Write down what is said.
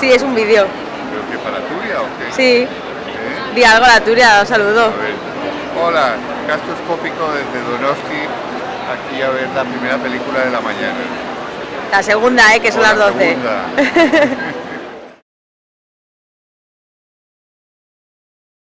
Sí, es un vídeo. ¿Pero qué, para Turia o qué? Sí. ¿Eh? Di algo a la Turia, os saludo. A ver. Hola, Gasto Escópico desde Donosti, aquí a ver la primera película de la mañana. La segunda, que son O las la 12. segunda.